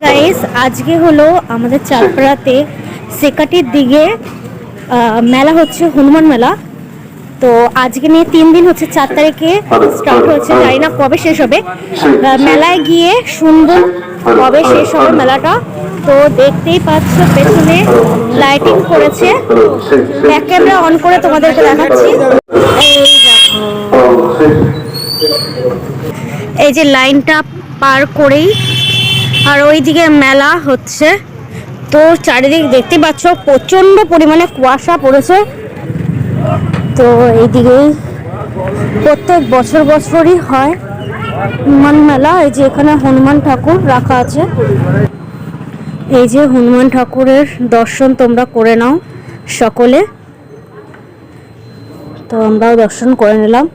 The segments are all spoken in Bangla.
গাইস, আজকে হলো আমাদের চাঁদপাড়াতে সেকাটির দিকে মেলা হচ্ছে, হনুমান মেলা। তো আজকে নিয়ে 3 দিন হচ্ছে, 4 তারিখে স্টার্ট হচ্ছে, জানি না কবে শেষ হবে। মেলায় গিয়ে শুনবো কবে শেষ হবে মেলাটা। তো দেখতেই পাচ্ছ পেছনে লাইটিং করেছে, ব্যাক ক্যামেরা অন করে তোমাদেরকে দেখাচ্ছি। এই দেখো, এই যে লাইনটা পার করেই আর ওইদিকে মেলা হচ্ছে। তো চারিদিক দেখতে পাচ্ছ প্রচন্ড পরিমাণে কুয়াশা পড়েছে। তো এইদিকেই প্রত্যেক বছরই হয় হনুমান মেলা। এই যে এখানে হনুমান ঠাকুর রাখা আছে, এই যে হনুমান ঠাকুরের দর্শন তোমরা করে নাও সকলে। তো আমরাও দর্শন করে নিলাম।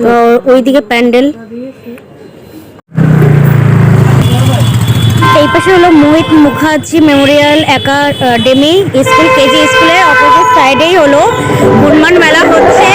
তো ওইদিকে প্যান্ডেল, এই পাশে হলো Mohit Mukherjee memorial academy school, KG স্কুলের অপোজিট সাইডেই হলো হনুমান মেলা হচ্ছে।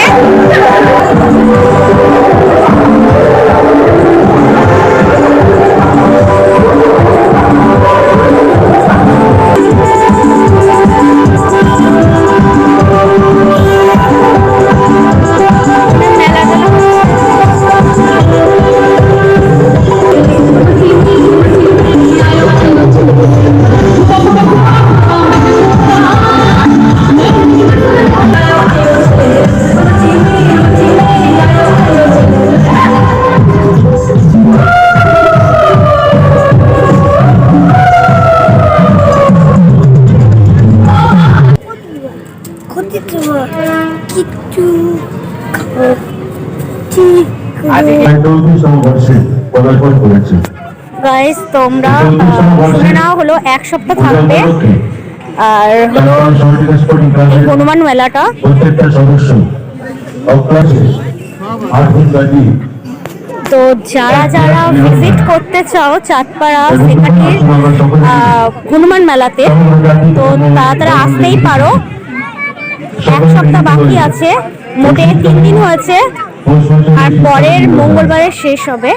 গাইস, তোমরা শুনে নাও, হলো 1 সপ্তাহ থাকবে আর হলো হনুমান মেলাটা। তো যারা যারা ভিজিট করতে চাও চাঁদপাড়া সেখানে হনুমান মেলাতে, তো তারা আসতেই পারো। 1 সপ্তাহ বাকি আছে, মোটে 3 দিন হয়েছে, আর পরের মঙ্গলবারে শেষ হবে।